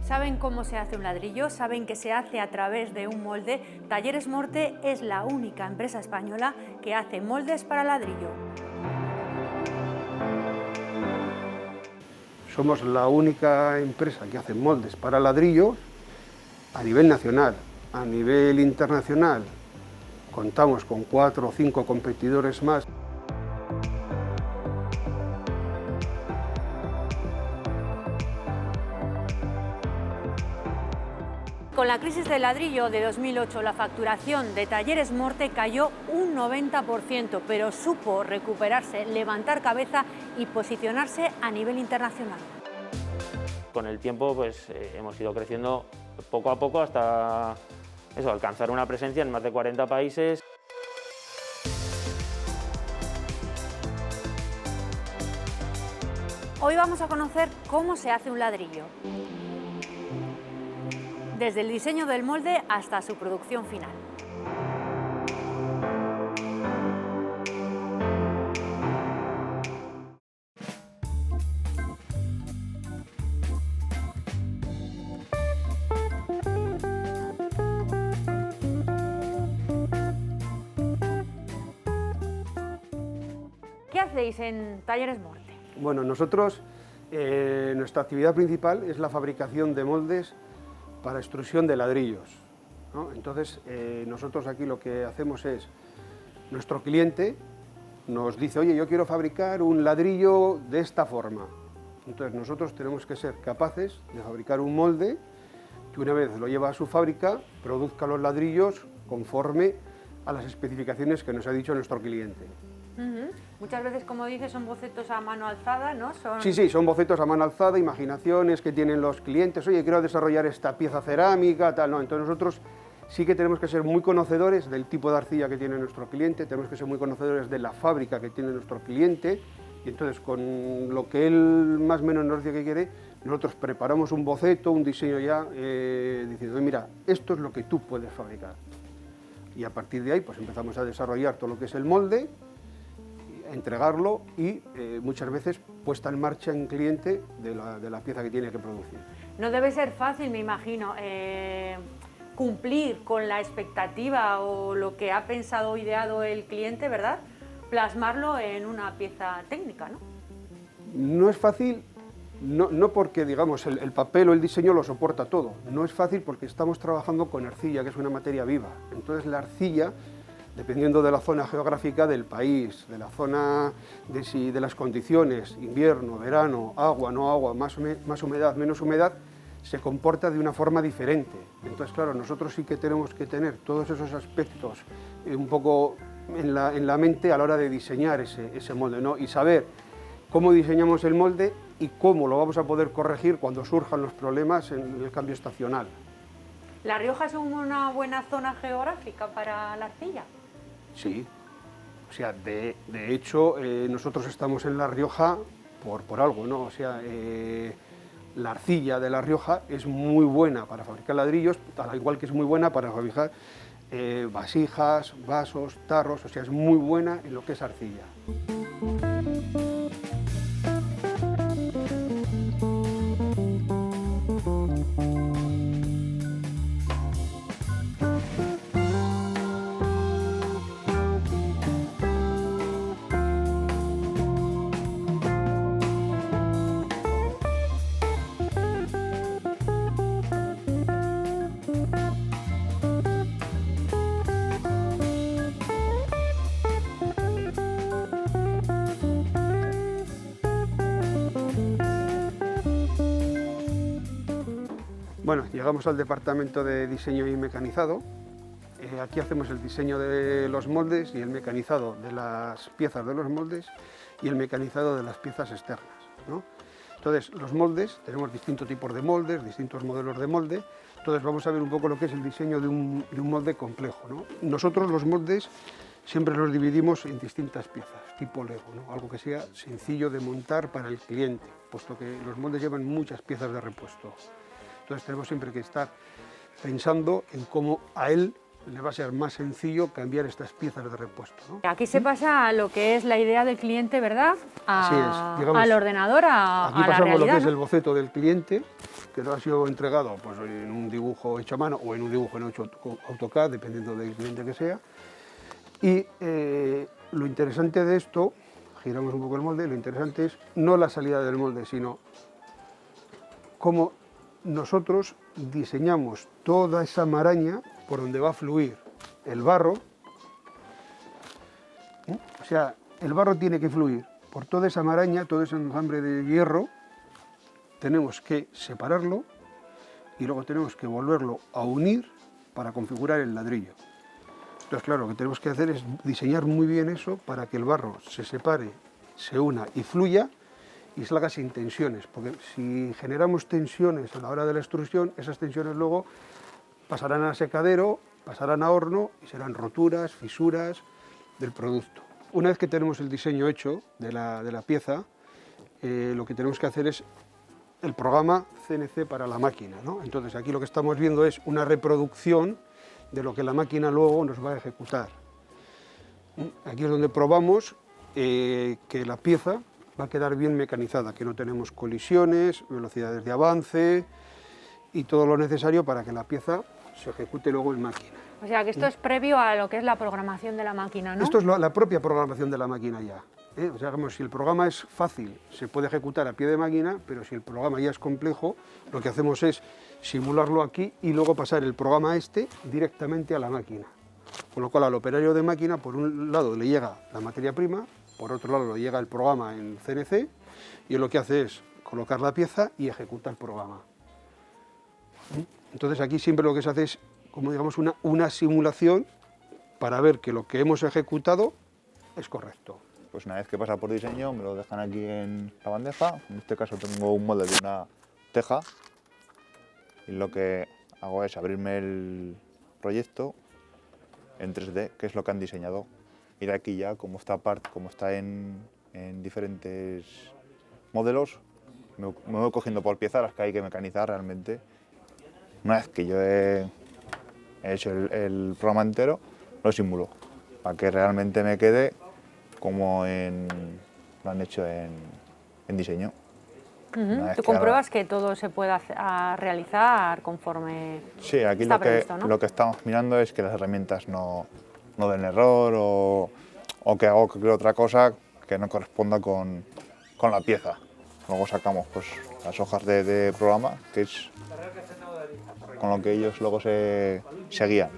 ¿Saben cómo se hace un ladrillo? ¿Saben que se hace a través de un molde? Talleres Morte es la única empresa española que hace moldes para ladrillo. Somos la única empresa que hace moldes para ladrillos a nivel nacional. A nivel internacional contamos con 4 o 5 competidores más. Con la crisis del ladrillo de 2008, la facturación de Talleres Morte cayó un 90%, pero supo recuperarse, levantar cabeza y posicionarse a nivel internacional. Con el tiempo pues, hemos ido creciendo poco a poco hasta alcanzar una presencia en más de 40 países. Hoy vamos a conocer cómo se hace un ladrillo, desde el diseño del molde hasta su producción final. ¿Qué hacéis en Talleres Morte? Bueno, nosotros, nuestra actividad principal es la fabricación de moldes para extrusión de ladrillos, ¿no? Entonces, nosotros aquí lo que hacemos es, nuestro cliente nos dice, oye, yo quiero fabricar un ladrillo de esta forma. Entonces, nosotros tenemos que ser capaces de fabricar un molde que una vez lo lleva a su fábrica, produzca los ladrillos conforme a las especificaciones que nos ha dicho nuestro cliente. Muchas veces, como dices, son bocetos a mano alzada, ¿no? Sí, son bocetos a mano alzada, imaginaciones que tienen los clientes. Oye, quiero desarrollar esta pieza cerámica, tal, no. Entonces nosotros sí que tenemos que ser muy conocedores del tipo de arcilla que tiene nuestro cliente, tenemos que ser muy conocedores de la fábrica que tiene nuestro cliente, y entonces con lo que él más o menos nos dice que quiere, nosotros preparamos un boceto, un diseño ya, diciendo, mira, esto es lo que tú puedes fabricar. Y a partir de ahí pues empezamos a desarrollar todo lo que es el molde, entregarlo y muchas veces puesta en marcha en cliente de la pieza que tiene que producir. No debe ser fácil, me imagino, cumplir con la expectativa o lo que ha pensado o ideado el cliente, ¿verdad? Plasmarlo en una pieza técnica, ¿no? No es fácil, no porque digamos el papel o el diseño lo soporta todo, no es fácil porque estamos trabajando con arcilla, que es una materia viva. Entonces la arcilla, dependiendo de la zona geográfica del país, de la zona de las condiciones, invierno, verano, agua, no agua, más humedad, menos humedad, se comporta de una forma diferente. Entonces, claro, nosotros sí que tenemos que tener todos esos aspectos un poco en la mente a la hora de diseñar ese molde, ¿no? Y saber cómo diseñamos el molde y cómo lo vamos a poder corregir cuando surjan los problemas en el cambio estacional. ¿La Rioja es una buena zona geográfica para la arcilla? Sí, o sea, de hecho nosotros estamos en La Rioja por algo, ¿no? O sea, la arcilla de La Rioja es muy buena para fabricar ladrillos, al igual que es muy buena para fabricar vasijas, vasos, tarros, o sea, es muy buena en lo que es arcilla. Bueno, llegamos al departamento de diseño y mecanizado. Aquí hacemos el diseño de los moldes y el mecanizado de las piezas de los moldes y el mecanizado de las piezas externas, ¿no? Entonces, los moldes, tenemos distintos tipos de moldes, distintos modelos de molde. Entonces, vamos a ver un poco lo que es el diseño de un molde complejo, ¿no? Nosotros los moldes siempre los dividimos en distintas piezas, tipo Lego, ¿no? Algo que sea sencillo de montar para el cliente, puesto que los moldes llevan muchas piezas de repuesto. Entonces tenemos siempre que estar pensando en cómo a él le va a ser más sencillo cambiar estas piezas de repuesto, ¿no? Aquí se pasa a lo que es la idea del cliente, ¿verdad? Así es, digamos, al ordenador, a aquí la pasamos realidad, lo que es ¿no? el boceto del cliente, que nos ha sido entregado pues, en un dibujo hecho a mano o en un dibujo en AutoCAD, dependiendo del cliente que sea. Y lo interesante de esto, giramos un poco el molde, lo interesante es no la salida del molde, sino cómo nosotros diseñamos toda esa maraña por donde va a fluir el barro. O sea, el barro tiene que fluir por toda esa maraña, todo ese enjambre de hierro. Tenemos que separarlo y luego tenemos que volverlo a unir para configurar el ladrillo. Entonces, claro, lo que tenemos que hacer es diseñar muy bien eso para que el barro se separe, se una y fluya y salga sin tensiones, porque si generamos tensiones a la hora de la extrusión, esas tensiones luego pasarán a secadero, pasarán a horno y serán roturas, fisuras del producto. Una vez que tenemos el diseño hecho de la pieza, lo que tenemos que hacer es el programa CNC para la máquina, ¿no? Entonces aquí lo que estamos viendo es una reproducción de lo que la máquina luego nos va a ejecutar. Aquí es donde probamos que la pieza va a quedar bien mecanizada, que no tenemos colisiones, velocidades de avance y todo lo necesario para que la pieza se ejecute luego en máquina. O sea, que esto es previo a lo que es la programación de la máquina, ¿no? Esto es la propia programación de la máquina ya. O sea, si el programa es fácil, se puede ejecutar a pie de máquina, pero si el programa ya es complejo, lo que hacemos es simularlo aquí y luego pasar el programa directamente a la máquina. Con lo cual al operario de máquina, por un lado le llega la materia prima, por otro lado le llega el programa en CNC y lo que hace es colocar la pieza y ejecutar el programa. Entonces aquí siempre lo que se hace es, como digamos, una simulación para ver que lo que hemos ejecutado es correcto. Pues una vez que pasa por diseño me lo dejan aquí en la bandeja. En este caso tengo un molde de una teja y lo que hago es abrirme el proyecto en 3D, que es lo que han diseñado. Ir aquí ya, como está en diferentes modelos, me voy cogiendo por piezas las que hay que mecanizar realmente. Una vez que yo he hecho el programa entero, lo simulo, para que realmente me quede como lo han hecho en diseño. Tú compruebas que todo se pueda realizar conforme sí, aquí está previsto, ¿no? Lo que estamos mirando es que las herramientas no den error o que hago cualquier otra cosa que no corresponda con la pieza. Luego sacamos pues, las hojas de programa, que es con lo que ellos luego se guían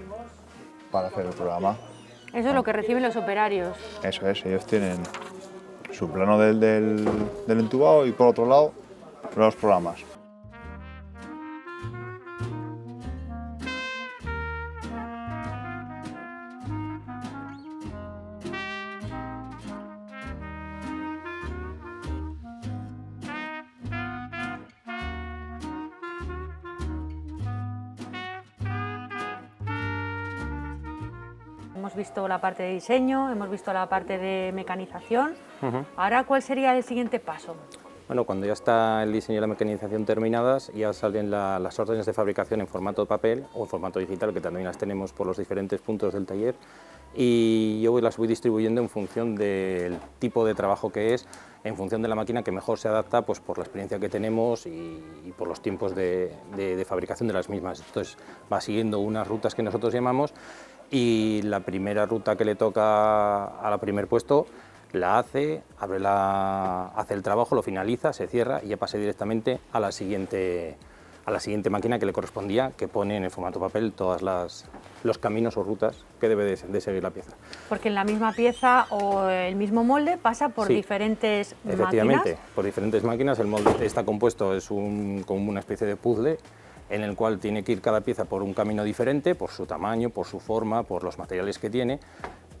para hacer el programa. Eso es lo que reciben los operarios. Eso es, ellos tienen su plano del entubado y por otro lado los programas. Hemos visto la parte de diseño, hemos visto la parte de mecanización. Ahora, ¿cuál sería el siguiente paso? Bueno, cuando ya está el diseño y la mecanización terminadas, ya salen las órdenes de fabricación en formato de papel o en formato digital, que también las tenemos por los diferentes puntos del taller, y yo las voy distribuyendo en función del tipo de trabajo que es, en función de la máquina que mejor se adapta pues, por la experiencia que tenemos y por los tiempos de fabricación de las mismas. Entonces va siguiendo unas rutas que nosotros llamamos, y la primera ruta que le toca a la primer puesto la hace, hace el trabajo, lo finaliza, se cierra y ya pasa directamente a la siguiente máquina que le correspondía, que pone en el formato papel todos los caminos o rutas que debe de seguir la pieza. Porque en la misma pieza o el mismo molde pasa por diferentes máquinas. Efectivamente, por diferentes máquinas. El molde está compuesto, es como una especie de puzzle, en el cual tiene que ir cada pieza por un camino diferente, por su tamaño, por su forma, por los materiales que tiene,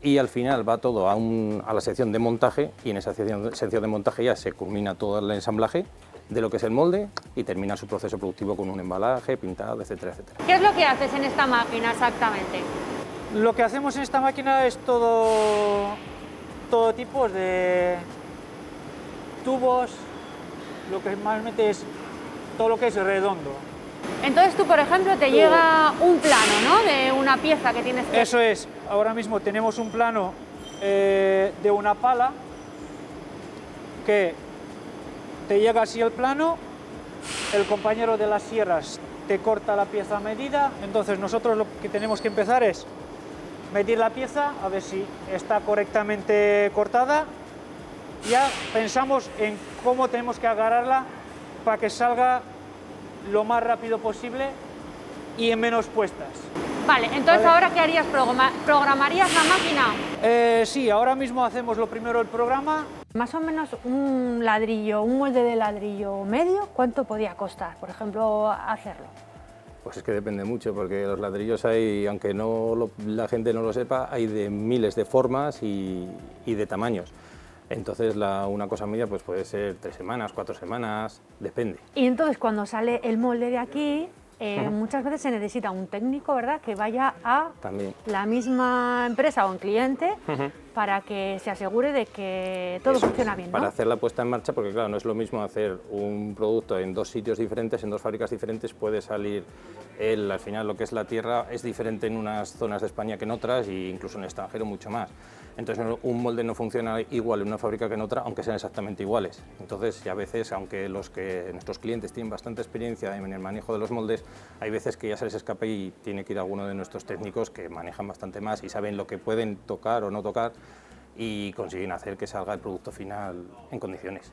y al final va todo a la sección de montaje, y en esa sección de montaje ya se culmina todo el ensamblaje de lo que es el molde y termina su proceso productivo con un embalaje, pintado, etcétera, etcétera. ¿Qué es lo que haces en esta máquina exactamente? Lo que hacemos en esta máquina es todo tipo de tubos, lo que normalmente es todo lo que es redondo. Entonces tú, por ejemplo, te llega un plano, ¿no?, de una pieza que tienes que... Eso es, ahora mismo tenemos un plano de una pala que te llega así el plano, el compañero de las sierras te corta la pieza a medida, entonces nosotros lo que tenemos que empezar es medir la pieza, a ver si está correctamente cortada. Ya pensamos en cómo tenemos que agarrarla para que salga lo más rápido posible y en menos puestas. Vale, entonces Vale. ahora ¿qué harías? ¿Programarías la máquina? Sí, ahora mismo hacemos lo primero el programa. Más o menos un ladrillo, un molde de ladrillo medio, ¿cuánto podía costar, por ejemplo, hacerlo? Pues es que depende mucho, porque los ladrillos hay, aunque la gente no lo sepa, hay de miles de formas y de tamaños. Entonces una cosa media pues puede ser 3 semanas, 4 semanas, depende. Y entonces cuando sale el molde de aquí, muchas veces se necesita un técnico, ¿verdad?, que vaya a También. la misma empresa o un cliente para que se asegure de que todo funciona bien, ¿no? Para hacer la puesta en marcha, porque claro, no es lo mismo hacer un producto en 2 sitios diferentes, en 2 fábricas diferentes, puede salir al final lo que es la tierra es diferente en unas zonas de España que en otras e incluso en el extranjero mucho más. Entonces un molde no funciona igual en una fábrica que en otra, aunque sean exactamente iguales. Entonces, y a veces, aunque nuestros clientes tienen bastante experiencia en el manejo de los moldes, hay veces que ya se les escapa y tiene que ir alguno de nuestros técnicos que manejan bastante más y saben lo que pueden tocar o no tocar y consiguen hacer que salga el producto final en condiciones.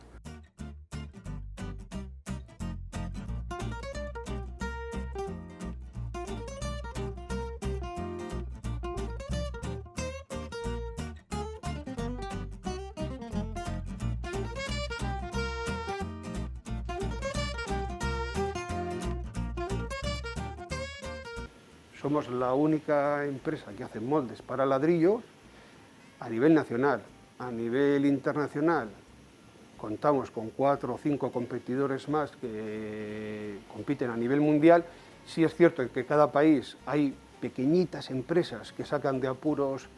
Somos la única empresa que hace moldes para ladrillos a nivel nacional. A nivel internacional contamos con 4 o 5 competidores más que compiten a nivel mundial. Sí es cierto que en cada país hay pequeñitas empresas que sacan de apuros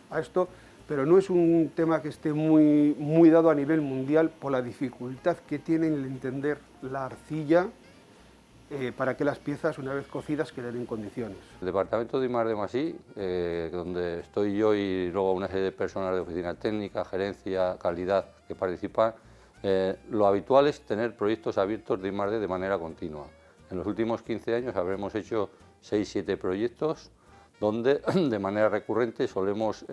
a esto, pero no es un tema que esté muy dado a nivel mundial por la dificultad que tienen en entender la arcilla para que las piezas, una vez cocidas, queden en condiciones. El departamento de I+D+I, donde estoy yo y luego una serie de personas de oficina técnica, gerencia, calidad que participan, lo habitual es tener proyectos abiertos de I+D de manera continua. En los últimos 15 años habremos hecho 6-7 proyectos donde de manera recurrente solemos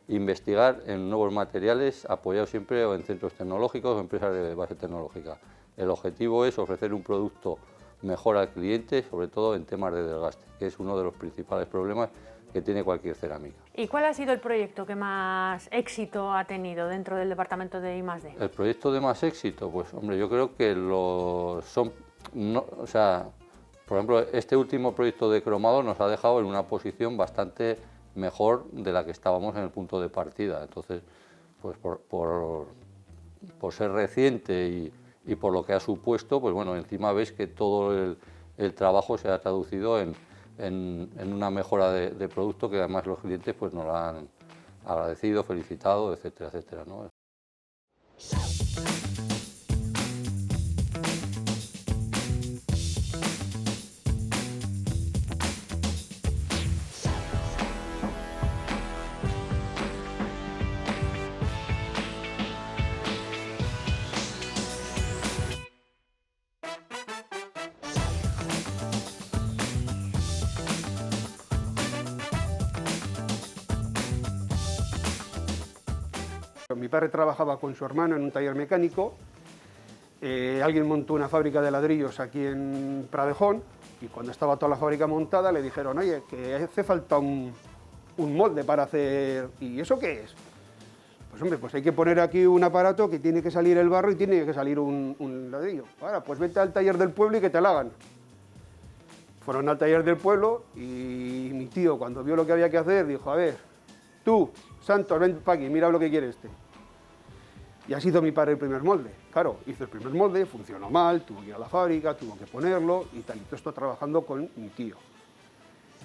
investigar en nuevos materiales apoyados siempre o en centros tecnológicos o empresas de base tecnológica. El objetivo es ofrecer un producto mejor al cliente, sobre todo en temas de desgaste, que es uno de los principales problemas que tiene cualquier cerámica. ¿Y cuál ha sido el proyecto que más éxito ha tenido dentro del departamento de I+D? El proyecto de más éxito, pues hombre, yo creo que por ejemplo, este último proyecto de cromado nos ha dejado en una posición bastante mejor de la que estábamos en el punto de partida. Entonces, pues por ser reciente y por lo que ha supuesto, pues bueno, encima ves que todo el trabajo se ha traducido en una mejora de producto que además los clientes pues nos lo han agradecido, felicitado, etcétera, etcétera, ¿no? Mi padre trabajaba con su hermano en un taller mecánico, alguien montó una fábrica de ladrillos aquí en Pradejón y cuando estaba toda la fábrica montada le dijeron, oye, que hace falta un molde para hacer... ¿Y eso qué es? Pues hombre, pues hay que poner aquí un aparato que tiene que salir el barro y tiene que salir un ladrillo. Ahora, pues vete al taller del pueblo y que te la hagan. Fueron al taller del pueblo y mi tío, cuando vio lo que había que hacer, dijo, a ver, tú, Santos, ven para aquí, mira lo que quiere este. Y así hizo mi padre el primer molde. Claro, hizo el primer molde, funcionó mal, tuvo que ir a la fábrica, tuvo que ponerlo y tal. Y todo esto trabajando con mi tío.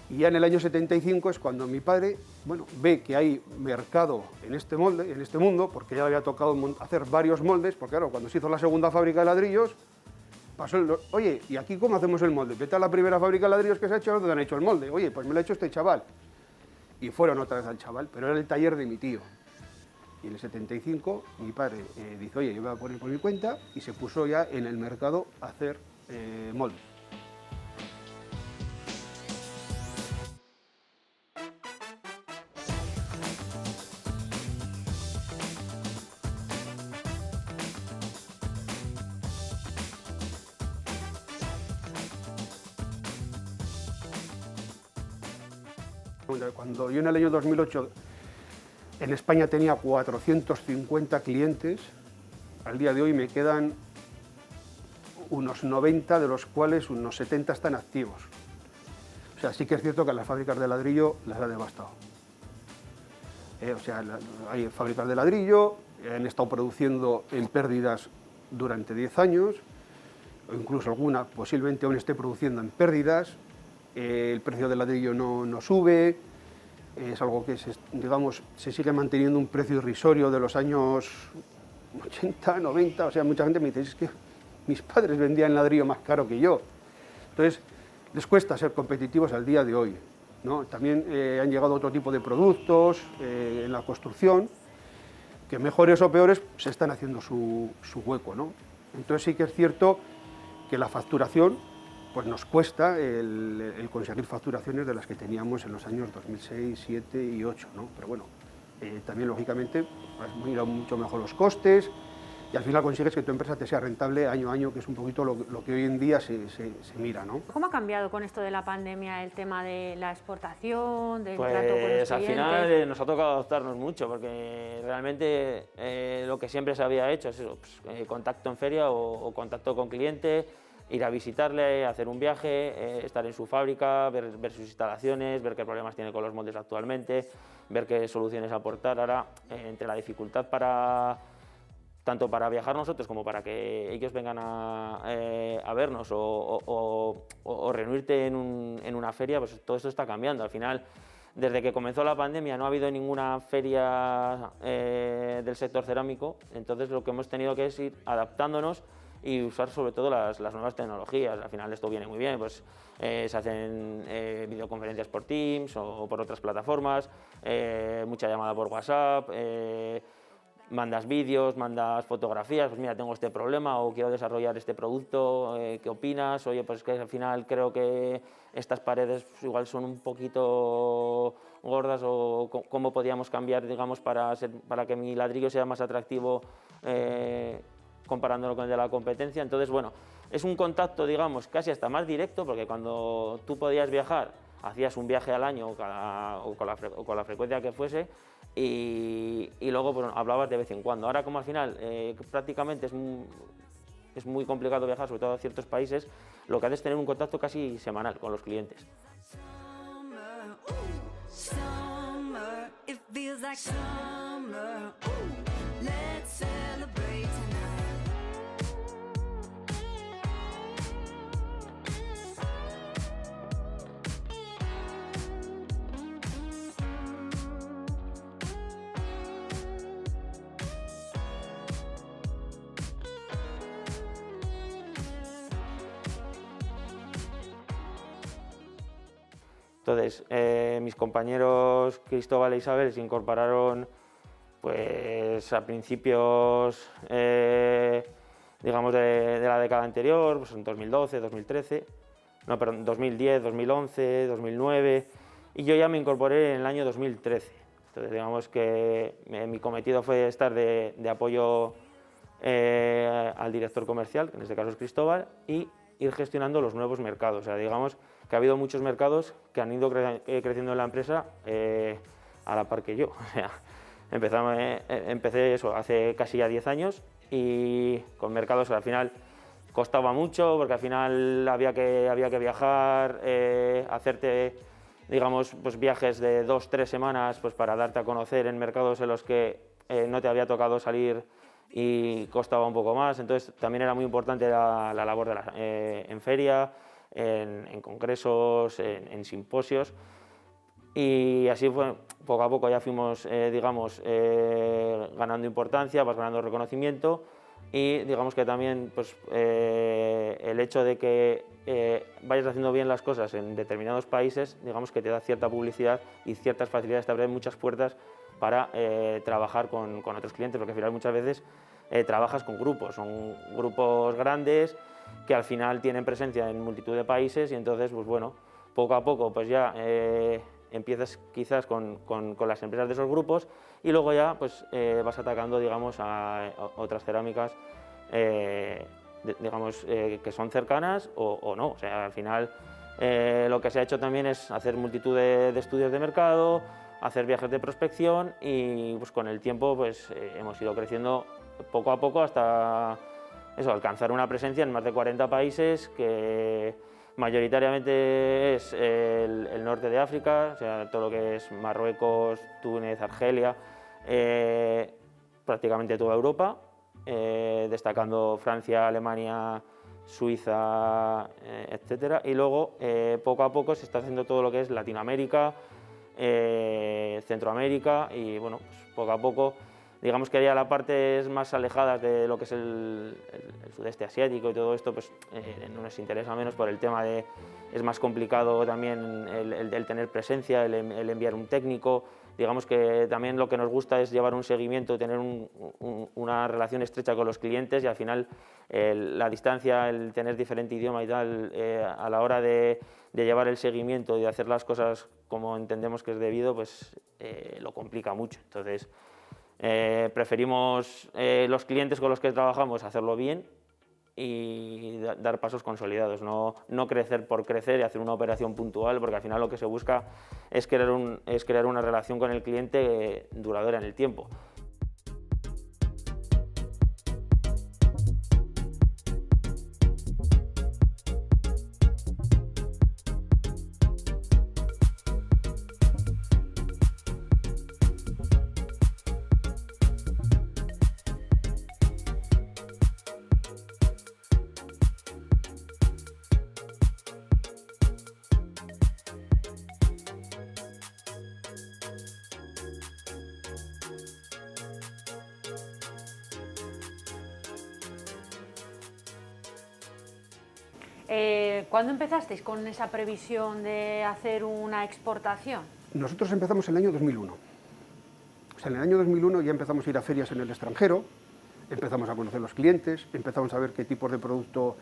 Y ya en el año 75 es cuando mi padre, bueno, ve que hay mercado en este molde, en este mundo, porque ya le había tocado hacer varios moldes, porque claro, cuando se hizo la segunda fábrica de ladrillos, pasó oye, ¿y aquí cómo hacemos el molde? Vete a la primera fábrica de ladrillos que se ha hecho, ¿dónde han hecho el molde? Oye, pues me lo ha hecho este chaval. Y fueron otra vez al chaval, pero era el taller de mi tío. Y en el 75 mi padre dice, oye, yo voy a poner por mi cuenta, y se puso ya en el mercado a hacer molde. Cuando yo en el año 2008 en España tenía 450 clientes, al día de hoy me quedan unos 90, de los cuales unos 70 están activos. O sea, sí que es cierto que las fábricas de ladrillo las ha devastado. O sea, hay fábricas de ladrillo, han estado produciendo en pérdidas durante 10 años, o incluso alguna posiblemente aún esté produciendo en pérdidas. El precio del ladrillo no sube, es algo que digamos, se sigue manteniendo un precio irrisorio de los años 80, 90, o sea, mucha gente me dice, es que mis padres vendían ladrillo más caro que yo. Entonces, les cuesta ser competitivos al día de hoy, ¿no? También han llegado otro tipo de productos en la construcción, que mejores o peores se están haciendo su hueco, ¿no? Entonces sí que es cierto que la facturación pues nos cuesta el conseguir facturaciones de las que teníamos en los años 2006, 2007 y 2008, ¿no? Pero bueno, también lógicamente pues, mira mucho mejor los costes y al final consigues que tu empresa te sea rentable año a año, que es un poquito lo que hoy en día se mira, ¿no? ¿Cómo ha cambiado con esto de la pandemia el tema de la exportación, del trato con los Pues al clientes? final nos ha tocado adaptarnos mucho, porque realmente lo que siempre se había hecho es eso, pues, contacto en feria o contacto con cliente, ir a visitarle, hacer un viaje, estar en su fábrica, ver sus instalaciones, ver qué problemas tiene con los moldes actualmente, ver qué soluciones aportar. Ahora, entre la dificultad tanto para viajar nosotros como para que ellos vengan a vernos o reunirte en una feria, pues todo esto está cambiando. Al final, desde que comenzó la pandemia no ha habido ninguna feria del sector cerámico, entonces lo que hemos tenido que es ir adaptándonos y usar sobre todo las nuevas tecnologías. Al final esto viene muy bien, pues se hacen videoconferencias por Teams o por otras plataformas, mucha llamada por WhatsApp, mandas vídeos, mandas fotografías, pues mira, tengo este problema o quiero desarrollar este producto, ¿qué opinas? Oye, pues que al final creo que estas paredes pues, igual son un poquito gordas o cómo podríamos cambiar, digamos, para que mi ladrillo sea más atractivo comparándolo con el de la competencia. Entonces, bueno, es un contacto, digamos, casi hasta más directo, porque cuando tú podías viajar, hacías un viaje al año o con la frecuencia que fuese, y luego pues, hablabas de vez en cuando. Ahora, como al final prácticamente es muy complicado viajar, sobre todo a ciertos países, lo que haces es tener un contacto casi semanal con los clientes. Entonces, mis compañeros Cristóbal e Isabel se incorporaron pues, a principios digamos, de la década anterior, pues en 2012, 2013, no, perdón, 2010, 2011, 2009, y yo ya me incorporé en el año 2013. Entonces, digamos que mi cometido fue estar de apoyo al director comercial, que en este caso es Cristóbal, y ir gestionando los nuevos mercados. O sea, digamos que ha habido muchos mercados que han ido creciendo en la empresa a la par que yo. O sea, empecé eso hace casi ya 10 años y con mercados que al final costaba mucho porque al final había que viajar, hacerte, digamos, pues viajes de 2-3 semanas pues para darte a conocer en mercados en los que no te había tocado salir y costaba un poco más. Entonces también era muy importante la labor en feria, en congresos, en simposios, y así fue, poco a poco ya fuimos, digamos, ganando importancia, vas ganando reconocimiento y digamos que también pues, el hecho de que vayas haciendo bien las cosas en determinados países, digamos que te da cierta publicidad y ciertas facilidades, te abren muchas puertas para trabajar con otros clientes, porque al final muchas veces trabajas con grupos, son grupos grandes que al final tienen presencia en multitud de países y entonces, pues bueno, poco a poco pues ya empiezas quizás con las empresas de esos grupos y luego ya pues vas atacando, digamos, a otras cerámicas digamos, que son cercanas o no. O sea, al final lo que se ha hecho también es hacer multitud de estudios de mercado, hacer viajes de prospección y pues con el tiempo pues hemos ido creciendo poco a poco hasta eso, alcanzar una presencia en más de 40 países que mayoritariamente es el norte de África, o sea, todo lo que es Marruecos, Túnez, Argelia, prácticamente toda Europa, destacando Francia, Alemania, Suiza, etcétera, y luego poco a poco se está haciendo todo lo que es Latinoamérica, Centroamérica y bueno, pues poco a poco, digamos que ya las partes más alejadas de lo que es el sudeste asiático y todo esto, pues no nos interesa menos por el tema de, es más complicado también el tener presencia, el enviar un técnico. Digamos que también lo que nos gusta es llevar un seguimiento, tener una relación estrecha con los clientes y al final la distancia, el tener diferente idioma y tal, a la hora de llevar el seguimiento y de hacer las cosas como entendemos que es debido, pues lo complica mucho. Entonces preferimos los clientes con los que trabajamos hacerlo bien y dar pasos consolidados, no crecer por crecer y hacer una operación puntual, porque al final lo que se busca es crear una relación con el cliente duradera en el tiempo. ¿Cuándo empezasteis con esa previsión de hacer una exportación? Nosotros empezamos en el año 2001. O sea, en el año 2001 ya empezamos a ir a ferias en el extranjero, empezamos a conocer los clientes, empezamos a ver qué tipos de producto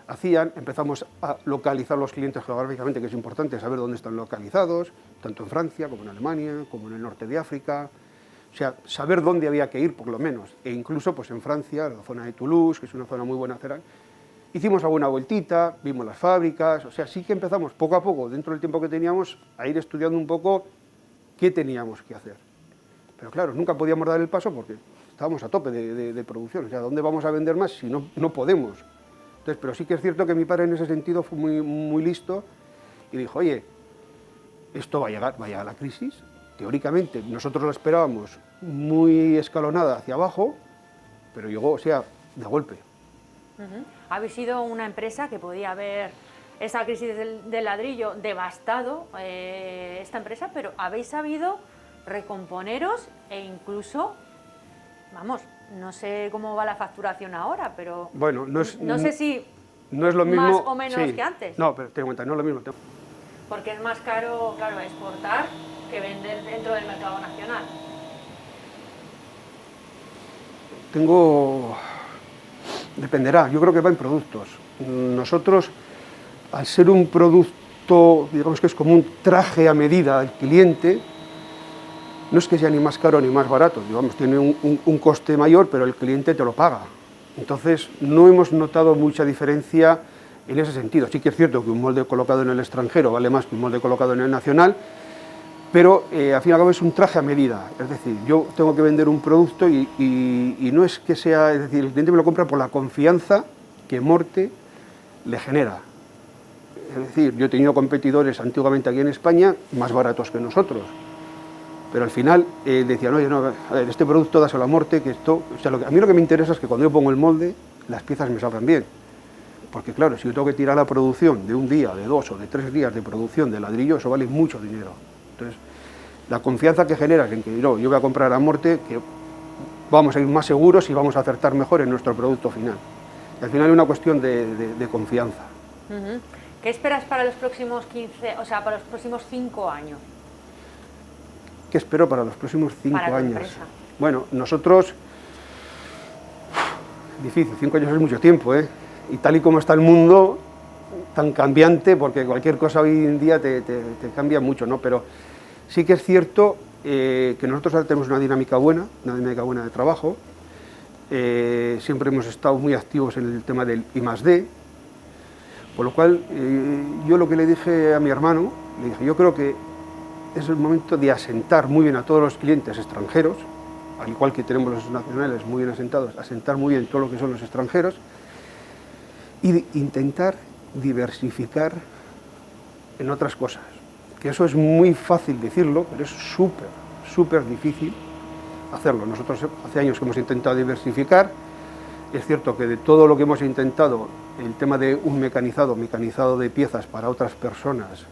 hacían, empezamos a localizar los clientes geográficamente, que es importante saber dónde están localizados, tanto en Francia como en Alemania, como en el norte de África. O sea, saber dónde había que ir, por lo menos. E incluso pues, en Francia, la zona de Toulouse, que es una zona muy buena hacer. Hicimos alguna vueltita, vimos las fábricas, o sea, sí que empezamos poco a poco, dentro del tiempo que teníamos, a ir estudiando un poco qué teníamos que hacer. Pero claro, nunca podíamos dar el paso porque estábamos a tope de producción, o sea, ¿dónde vamos a vender más si no podemos? Entonces, pero sí que es cierto que mi padre en ese sentido fue muy listo y dijo, oye, esto va a llegar la crisis, teóricamente nosotros lo esperábamos muy escalonada hacia abajo, pero llegó, o sea, de golpe. Habéis sido una empresa que podía haber esa crisis del ladrillo devastado esta empresa, pero habéis sabido recomponeros e incluso, vamos, no sé cómo va la facturación ahora, pero bueno, no sé si no es lo mismo, más o menos que antes. No, pero ten en cuenta, no es lo mismo. Porque es más caro, claro, exportar que vender dentro del mercado nacional. Dependerá, yo creo que va en productos. Nosotros, al ser un producto, digamos que es como un traje a medida al cliente, no es que sea ni más caro ni más barato, digamos, tiene un coste mayor, pero el cliente te lo paga. Entonces, no hemos notado mucha diferencia en ese sentido. Sí que es cierto que un molde colocado en el extranjero vale más que un molde colocado en el nacional, pero al fin y al cabo es un traje a medida, es decir, yo tengo que vender un producto y no es que sea, es decir, el cliente me lo compra por la confianza que Morte le genera. Es decir, yo he tenido competidores antiguamente aquí en España más baratos que nosotros, pero al final decían, oye, no, a ver, este producto dáselo a Morte, que esto, o sea, a mí lo que me interesa es que cuando yo pongo el molde, las piezas me salgan bien. Porque claro, si yo tengo que tirar la producción de un día, de 2 o de 3 días de producción de ladrillo, eso vale mucho dinero. Entonces, la confianza que generas en que yo voy a comprar a Morte, que vamos a ir más seguros y vamos a acertar mejor en nuestro producto final. Y al final es una cuestión de confianza. ¿Qué esperas para los próximos 5 años? ¿Qué espero para los próximos 5 Para tu años? empresa. Bueno, nosotros... Difícil, 5 años es mucho tiempo, ¿eh? Y tal y como está el mundo, tan cambiante, porque cualquier cosa hoy en día te cambia mucho, ¿no? Pero sí que es cierto que nosotros ahora tenemos una dinámica buena de trabajo. Siempre hemos estado muy activos en el tema del I+D, por lo cual yo lo que le dije a mi hermano, le dije, yo creo que es el momento de asentar muy bien a todos los clientes extranjeros, al igual que tenemos los nacionales muy bien asentados, asentar muy bien todo lo que son los extranjeros y intentar diversificar en otras cosas. Que eso es muy fácil decirlo, pero es súper difícil hacerlo. Nosotros hace años que hemos intentado diversificar. Es cierto que de todo lo que hemos intentado, el tema de un mecanizado de piezas para otras personas,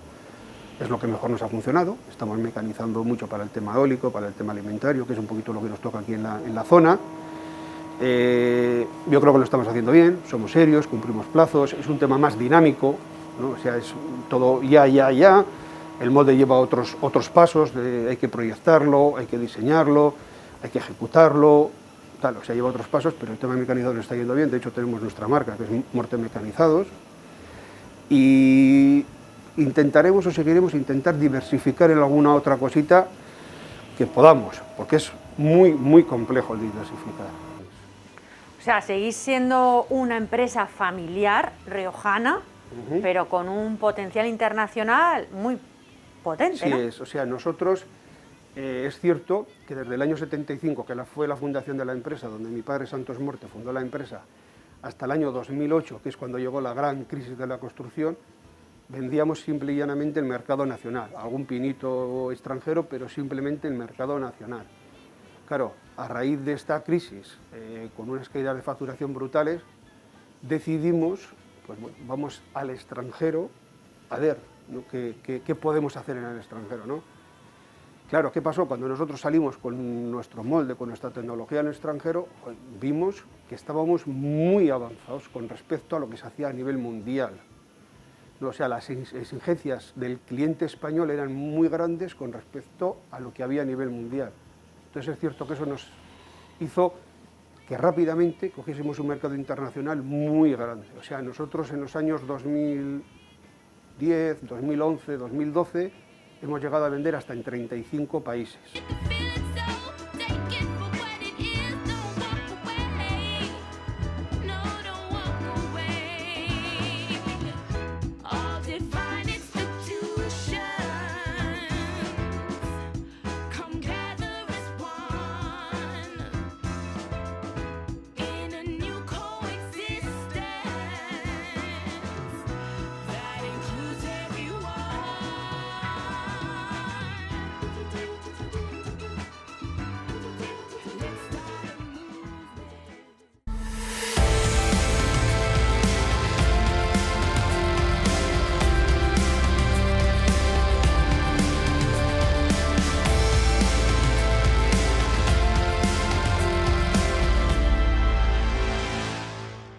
es lo que mejor nos ha funcionado. Estamos mecanizando mucho para el tema eólico, para el tema alimentario, que es un poquito lo que nos toca aquí en la zona. Yo creo que lo estamos haciendo bien, somos serios, cumplimos plazos, es un tema más dinámico, ¿no? O sea, es todo ya. El molde lleva otros pasos, hay que proyectarlo, hay que diseñarlo, hay que ejecutarlo, tal, o sea, lleva otros pasos, pero el tema mecanizado nos está yendo bien. De hecho, tenemos nuestra marca, que es Morte Mecanizados, y intentaremos o seguiremos intentar diversificar en alguna otra cosita que podamos, porque es muy complejo el diversificar. O sea, seguís siendo una empresa familiar riojana, pero con un potencial internacional muy potente, Sí, ¿no? o sea, nosotros, es cierto que desde el año 75, que fue la fundación de la empresa, donde mi padre Santos Morte fundó la empresa, hasta el año 2008, que es cuando llegó la gran crisis de la construcción, vendíamos simple y llanamente el mercado nacional, algún pinito extranjero, pero simplemente el mercado nacional. Claro, a raíz de esta crisis, con unas caídas de facturación brutales, decidimos, pues bueno, vamos al extranjero a ver, ¿no? ¿Qué podemos hacer en el extranjero, ¿no? Claro, ¿qué pasó? Cuando nosotros salimos con nuestro molde, con nuestra tecnología en el extranjero, pues, vimos que estábamos muy avanzados con respecto a lo que se hacía a nivel mundial. O sea, las exigencias del cliente español eran muy grandes con respecto a lo que había a nivel mundial. Entonces es cierto que eso nos hizo que rápidamente cogiésemos un mercado internacional muy grande. O sea, nosotros en los años 2010, 2011, 2012 hemos llegado a vender hasta en 35 países.